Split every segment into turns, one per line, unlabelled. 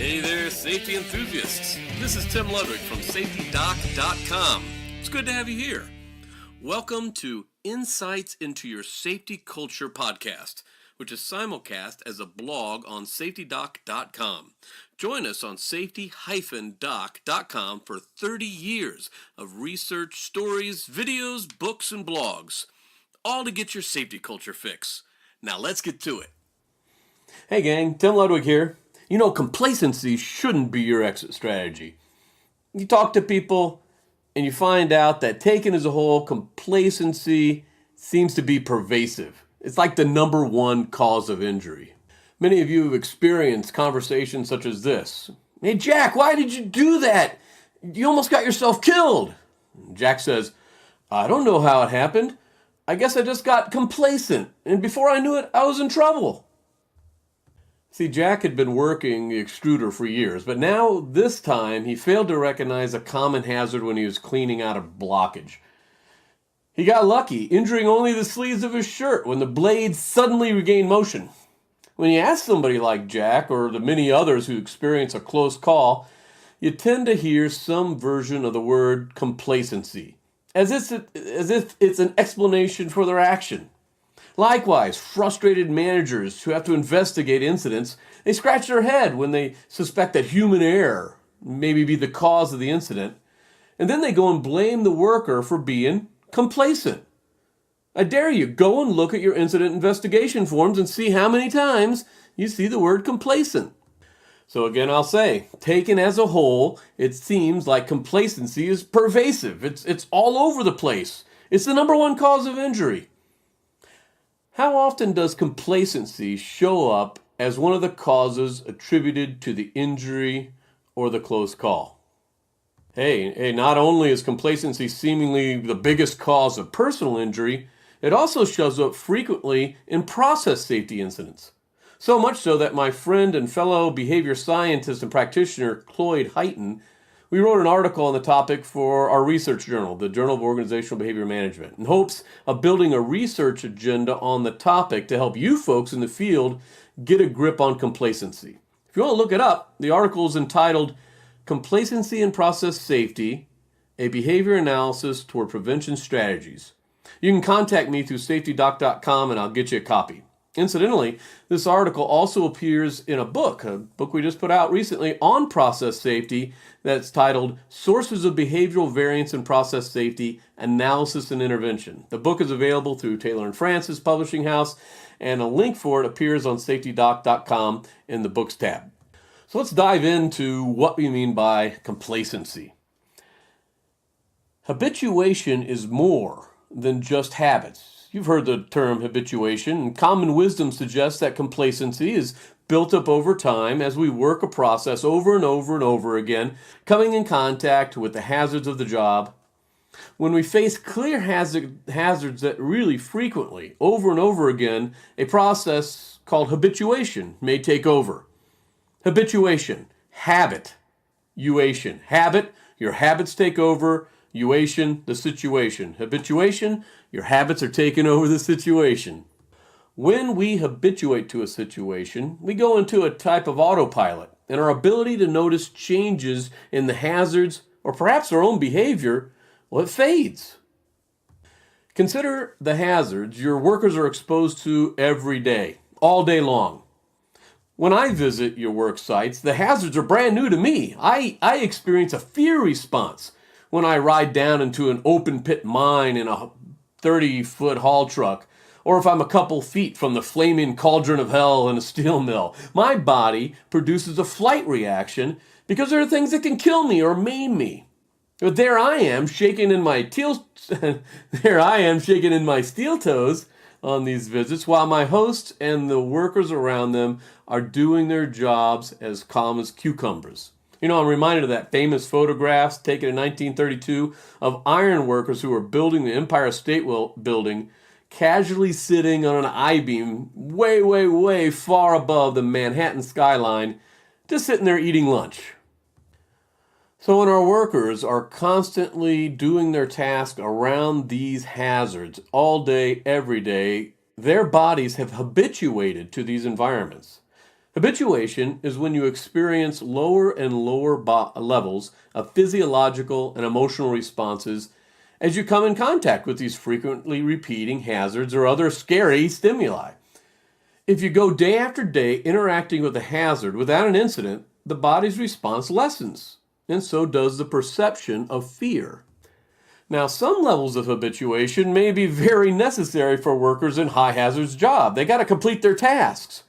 Hey there, safety enthusiasts. This is Tim Ludwig from SafetyDoc.com. It's good to have you here. Welcome to Insights into Your Safety Culture podcast, which is simulcast as a blog on SafetyDoc.com. Join us on safety-doc.com for 30 years of research, stories, videos, books, and blogs, all to get your safety culture fix. Now let's get to it. Hey gang, Tim Ludwig here. You know, complacency shouldn't be your exit strategy. You talk to people and you find out that taken as a whole, complacency seems to be pervasive. It's like the number one cause of injury. Many of you have experienced conversations such as this. Hey Jack, why did you do that? You almost got yourself killed. Jack says, I don't know how it happened. I guess I just got complacent, and before I knew it, I was in trouble. See, Jack had been working the extruder for years, but now, this time, he failed to recognize a common hazard when he was cleaning out a blockage. He got lucky, injuring only the sleeves of his shirt when the blade suddenly regained motion. When you ask somebody like Jack, or the many others who experience a close call, you tend to hear some version of the word complacency, as if it's an explanation for their action. Likewise, frustrated managers who have to investigate incidents, they scratch their head when they suspect that human error maybe be the cause of the incident, and then they go and blame the worker for being complacent. I dare you, go and look at your incident investigation forms and see how many times you see the word complacent. So again, I'll say, taken as a whole, it seems like complacency is pervasive. It's all over the place. It's the number one cause of injury. How often does complacency show up as one of the causes attributed to the injury or the close call? Hey, not only is complacency seemingly the biggest cause of personal injury, it also shows up frequently in process safety incidents. So much so that my friend and fellow behavior scientist and practitioner, Cloyd Heighton, we wrote an article on the topic for our research journal, the Journal of Organizational Behavior Management, in hopes of building a research agenda on the topic to help you folks in the field get a grip on complacency. If you want to look it up, the article is entitled Complacency in Process Safety, a Behavior Analysis Toward Prevention Strategies. You can contact me through safetydoc.com and I'll get you a copy. Incidentally, this article also appears in a book we just put out recently on process safety that's titled Sources of Behavioral Variance in Process Safety, Analysis and Intervention. The book is available through Taylor & Francis Publishing House, and a link for it appears on safetydoc.com in the Books tab. So let's dive into what we mean by complacency. Habituation is more than just habits. You've heard the term habituation, and common wisdom suggests that complacency is built up over time as we work a process over and over and over again, coming in contact with the hazards of the job. When we face clear hazards that really frequently, over and over again, a process called habituation may take over. Habituation, habit, uation. Habit, your habits take over. Uation, the situation. Habituation, your habits are taking over the situation. When we habituate to a situation, we go into a type of autopilot, and our ability to notice changes in the hazards, or perhaps our own behavior, well, it fades. Consider the hazards your workers are exposed to every day, all day long. When I visit your work sites, the hazards are brand new to me. I experience a fear response when I ride down into an open pit mine in a 30-foot haul truck, or if I'm a couple feet from the flaming cauldron of hell in a steel mill. My body produces a flight reaction because there are things that can kill me or maim me. But there I am shaking in my steel toes on these visits, while my hosts and the workers around them are doing their jobs as calm as cucumbers. You know, I'm reminded of that famous photograph taken in 1932 of iron workers who were building the Empire State Building, casually sitting on an I-beam way, way, way far above the Manhattan skyline, just sitting there eating lunch. So when our workers are constantly doing their task around these hazards all day, every day, their bodies have habituated to these environments. Habituation is when you experience lower and lower levels of physiological and emotional responses as you come in contact with these frequently repeating hazards or other scary stimuli. If you go day after day interacting with a hazard without an incident, the body's response lessens, and so does the perception of fear. Now, some levels of habituation may be very necessary for workers in high hazards jobs. They got to complete their tasks.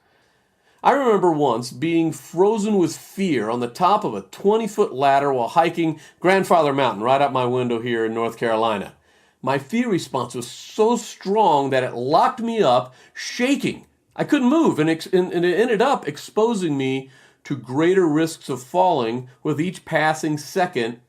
I remember once being frozen with fear on the top of a 20-foot ladder while hiking Grandfather Mountain right up my window here in North Carolina. My fear response was so strong that it locked me up, shaking. I couldn't move, and it ended up exposing me to greater risks of falling with each passing second.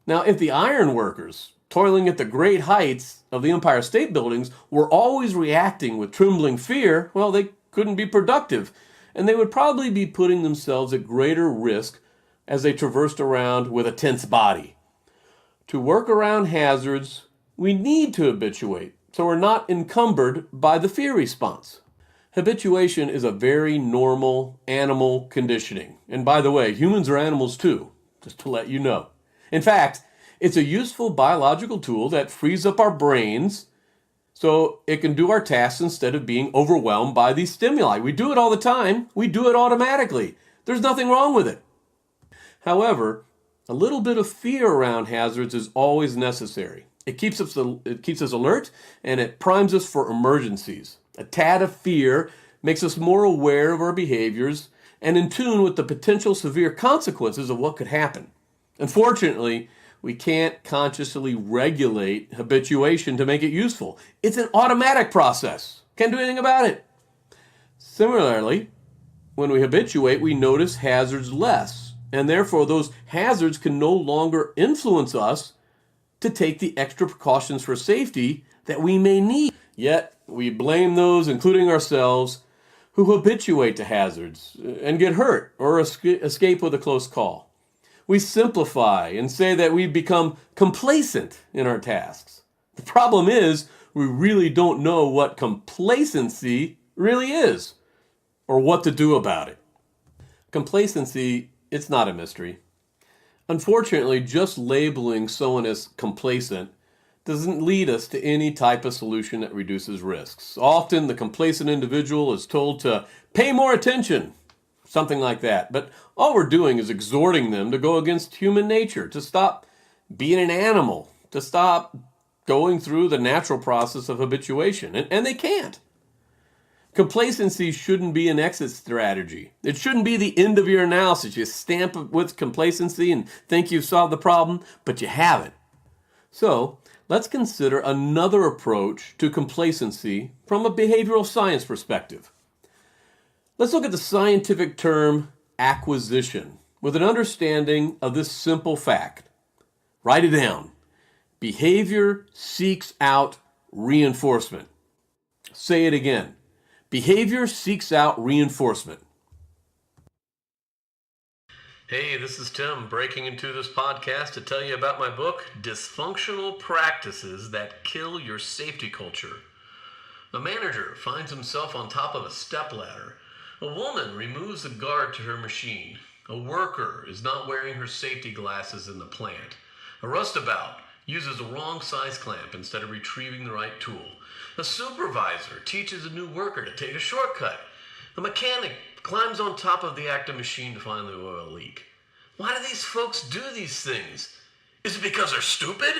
Now, if the iron workers, toiling at the great heights of the Empire State Buildings, were always reacting with trembling fear, well, they couldn't be productive, and they would probably be putting themselves at greater risk as they traversed around with a tense body. To work around hazards, we need to habituate, so we're not encumbered by the fear response. Habituation is a very normal animal conditioning. And by the way, humans are animals too, just to let you know. In fact, it's a useful biological tool that frees up our brains so it can do our tasks instead of being overwhelmed by these stimuli. We do it all the time. We do it automatically. There's nothing wrong with it. However, a little bit of fear around hazards is always necessary. It keeps us alert, and it primes us for emergencies. A tad of fear makes us more aware of our behaviors and in tune with the potential severe consequences of what could happen. Unfortunately, we can't consciously regulate habituation to make it useful. It's an automatic process. Can't do anything about it. Similarly, when we habituate, we notice hazards less, and therefore those hazards can no longer influence us to take the extra precautions for safety that we may need. Yet, we blame those, including ourselves, who habituate to hazards and get hurt or escape with a close call. We simplify and say that we've become complacent in our tasks. The problem is, we really don't know what complacency really is or what to do about it. Complacency, it's not a mystery. Unfortunately, just labeling someone as complacent doesn't lead us to any type of solution that reduces risks. Often, the complacent individual is told to pay more attention, something like that. But all we're doing is exhorting them to go against human nature, to stop being an animal, to stop going through the natural process of habituation. And they can't. Complacency shouldn't be an exit strategy. It shouldn't be the end of your analysis. You stamp it with complacency and think you've solved the problem, but you haven't. So, let's consider another approach to complacency from a behavioral science perspective. Let's look at the scientific term acquisition with an understanding of this simple fact. Write it down. Behavior seeks out reinforcement. Say it again. Behavior seeks out reinforcement. Hey, this is Tim breaking into this podcast to tell you about my book, Dysfunctional Practices That Kill Your Safety Culture. A manager finds himself on top of a stepladder. A woman removes a guard to her machine. A worker is not wearing her safety glasses in the plant. A rustabout uses a wrong size clamp instead of retrieving the right tool. A supervisor teaches a new worker to take a shortcut. A mechanic climbs on top of the active machine to find the oil leak. Why do these folks do these things? Is it because they're stupid?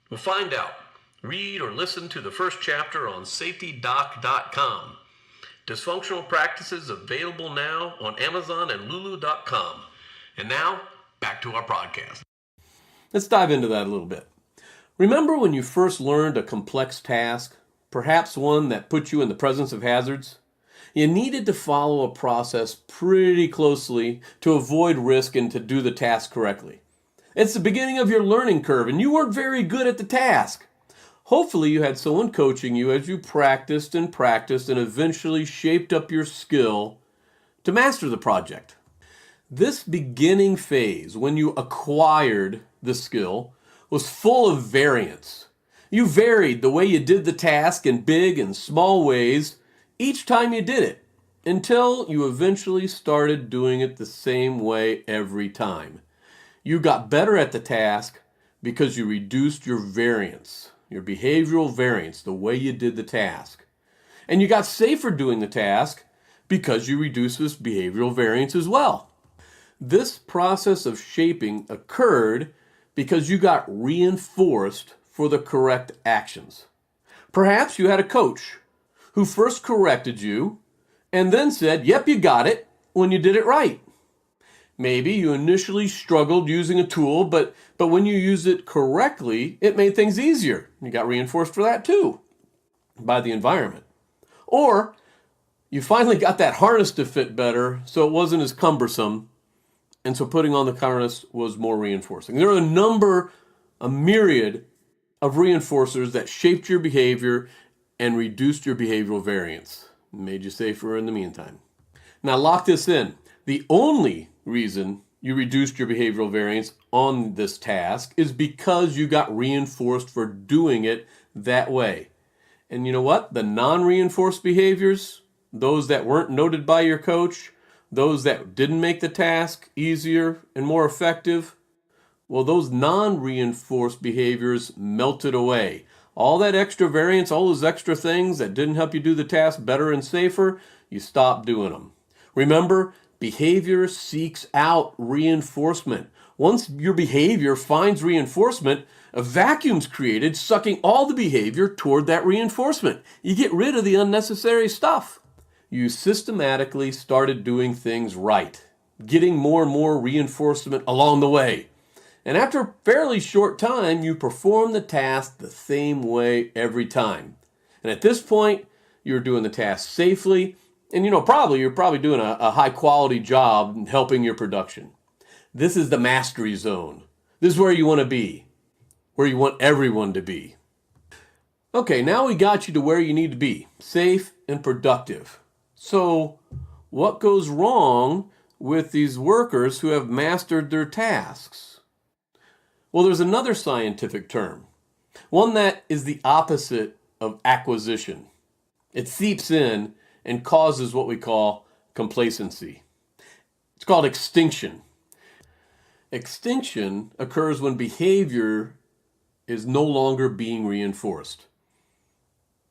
We'll find out. Read or listen to the first chapter on safetydoc.com. Dysfunctional Practices available now on Amazon and Lulu.com. And now, back to our podcast. Let's dive into that a little bit. Remember when you first learned a complex task, perhaps one that put you in the presence of hazards? You needed to follow a process pretty closely to avoid risk and to do the task correctly. It's the beginning of your learning curve, and you weren't very good at the task. Hopefully you had someone coaching you as you practiced and eventually shaped up your skill to master the project. This beginning phase, when you acquired the skill, was full of variance. You varied the way you did the task in big and small ways each time you did it. until you eventually started doing it the same way every time. You got better at the task because you reduced your variance, your behavioral variance, the way you did the task. And you got safer doing the task because you reduced this behavioral variance as well. This process of shaping occurred because you got reinforced for the correct actions. Perhaps you had a coach who first corrected you and then said, "Yep, you got it," when you did it right. Maybe you initially struggled using a tool, but when you used it correctly, it made things easier. You got reinforced for that too by the environment. Or you finally got that harness to fit better, so it wasn't as cumbersome, and so putting on the harness was more reinforcing. There are a myriad of reinforcers that shaped your behavior and reduced your behavioral variance, made you safer in the meantime. Now lock this in. The only reason you reduced your behavioral variance on this task is because you got reinforced for doing it that way. And you know what? The non-reinforced behaviors, those that weren't noted by your coach, those that didn't make the task easier and more effective, well, those non-reinforced behaviors melted away. All that extra variance, all those extra things that didn't help you do the task better and safer, you stopped doing them. Remember, behavior seeks out reinforcement. Once your behavior finds reinforcement, a vacuum's created, sucking all the behavior toward that reinforcement. You get rid of the unnecessary stuff. You systematically started doing things right, getting more and more reinforcement along the way. And after a fairly short time, you perform the task the same way every time. And at this point, you're doing the task safely, and you're probably doing a high quality job in helping your production. This is the mastery zone. This is where you want to be, where you want everyone to be. Okay, now we got you to where you need to be, safe and productive. So, what goes wrong with these workers who have mastered their tasks? Well, there's another scientific term, one that is the opposite of acquisition. It seeps in and causes what we call complacency. It's called extinction. Extinction occurs when behavior is no longer being reinforced.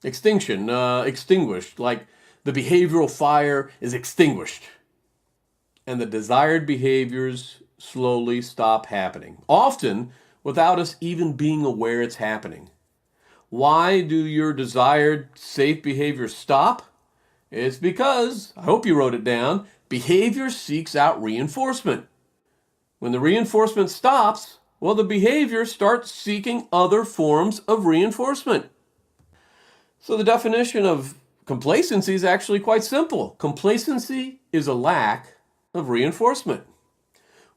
Extinction, extinguished, like the behavioral fire is extinguished, and the desired behaviors slowly stop happening, often without us even being aware it's happening. Why do your desired safe behaviors stop? It's because, I hope you wrote it down, behavior seeks out reinforcement. When the reinforcement stops, well, the behavior starts seeking other forms of reinforcement. So the definition of complacency is actually quite simple. Complacency is a lack of reinforcement.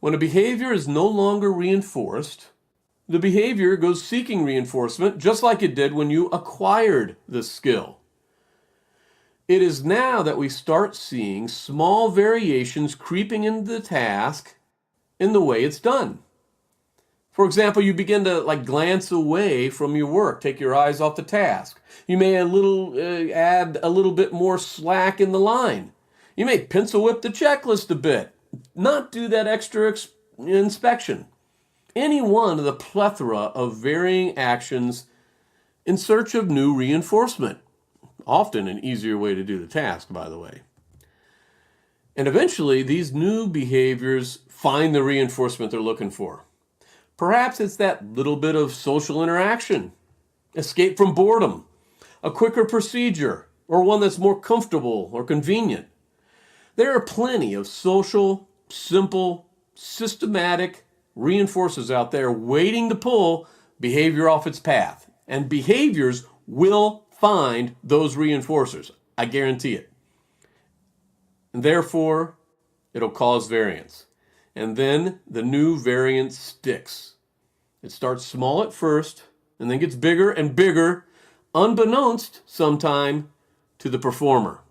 When a behavior is no longer reinforced, the behavior goes seeking reinforcement just like it did when you acquired the skill. It is now that we start seeing small variations creeping into the task in the way it's done. For example, you begin to glance away from your work, take your eyes off the task. You may add a little bit more slack in the line. You may pencil whip the checklist a bit, not do that extra inspection. Any one of the plethora of varying actions in search of new reinforcement. Often an easier way to do the task, by the way. And eventually, these new behaviors find the reinforcement they're looking for. Perhaps it's that little bit of social interaction, escape from boredom, a quicker procedure, or one that's more comfortable or convenient. There are plenty of social, simple, systematic reinforcers out there waiting to pull behavior off its path. And behaviors will find those reinforcers. I guarantee it. And therefore, it'll cause variance. And then the new variance sticks. It starts small at first, and then gets bigger and bigger, unbeknownst sometime to the performer.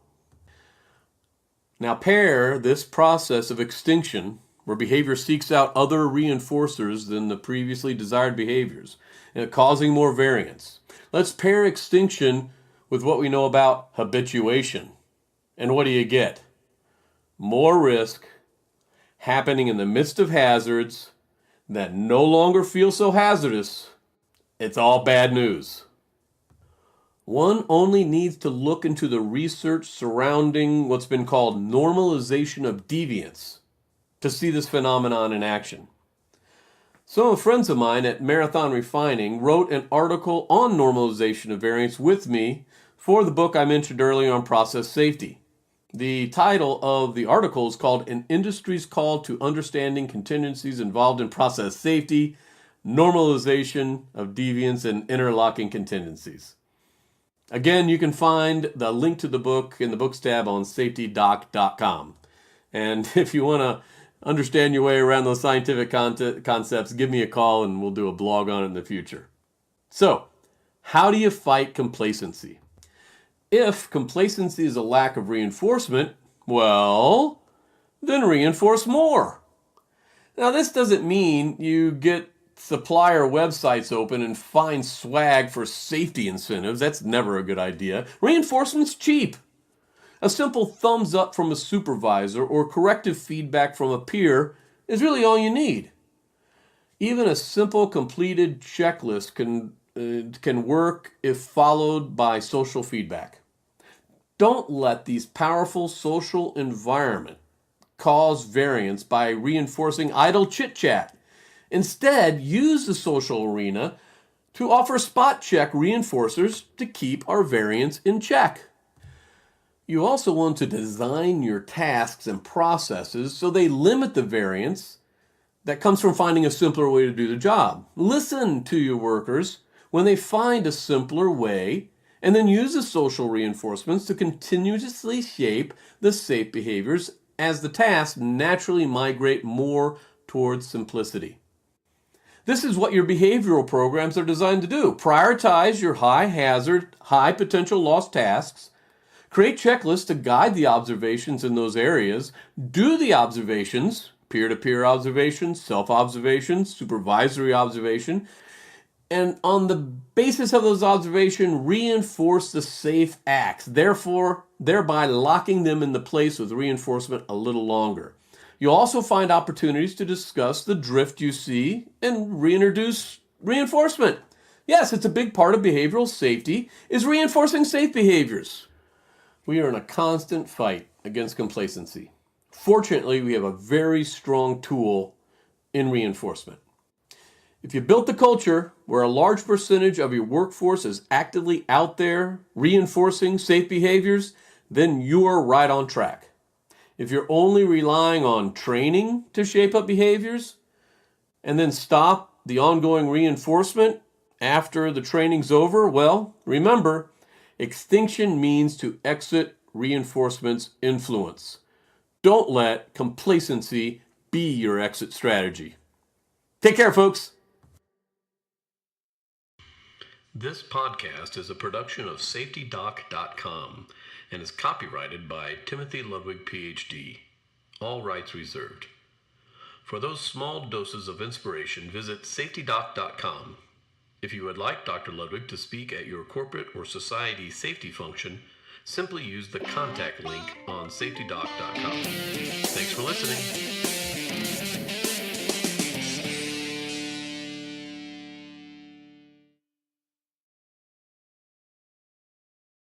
Now pair this process of extinction, where behavior seeks out other reinforcers than the previously desired behaviors, and causing more variance. Let's pair extinction with what we know about habituation. And what do you get? More risk happening in the midst of hazards that no longer feel so hazardous. It's all bad news. One only needs to look into the research surrounding what's been called normalization of deviance to see this phenomenon in action. Some friends of mine at Marathon Refining wrote an article on normalization of variance with me for the book I mentioned earlier on process safety. The title of the article is called An Industry's Call to Understanding Contingencies Involved in Process Safety, Normalization of Deviance and Interlocking Contingencies. Again, you can find the link to the book in the books tab on safetydoc.com. And if you want to understand your way around those scientific concepts, give me a call and we'll do a blog on it in the future. So, how do you fight complacency? If complacency is a lack of reinforcement, well, then reinforce more. Now, this doesn't mean you get supplier websites open and find swag for safety incentives. That's never a good idea. Reinforcement's cheap. A simple thumbs up from a supervisor or corrective feedback from a peer is really all you need. Even a simple completed checklist can work if followed by social feedback. Don't let these powerful social environment cause variance by reinforcing idle chit-chat. Instead, use the social arena to offer spot check reinforcers to keep our variance in check. You also want to design your tasks and processes so they limit the variance that comes from finding a simpler way to do the job. Listen to your workers when they find a simpler way, and then use the social reinforcements to continuously shape the safe behaviors as the tasks naturally migrate more towards simplicity. This is what your behavioral programs are designed to do. Prioritize your high hazard, high potential loss tasks. Create checklists to guide the observations in those areas. Do the observations, peer-to-peer observations, self-observations, supervisory observation. And on the basis of those observations, reinforce the safe acts, thereby locking them into place with reinforcement a little longer. You'll also find opportunities to discuss the drift you see and reintroduce reinforcement. Yes, it's a big part of behavioral safety is reinforcing safe behaviors. We are in a constant fight against complacency. Fortunately, we have a very strong tool in reinforcement. If you built the culture where a large percentage of your workforce is actively out there reinforcing safe behaviors, then you are right on track. If you're only relying on training to shape up behaviors and then stop the ongoing reinforcement after the training's over, well, remember, extinction means to exit reinforcement's influence. Don't let complacency be your exit strategy. Take care, folks. This podcast is a production of safetydoc.com and is copyrighted by Timothy Ludwig, PhD. All rights reserved. For those small doses of inspiration, visit safetydoc.com. If you would like Dr. Ludwig to speak at your corporate or society safety function, simply use the contact link on safetydoc.com. Thanks for listening.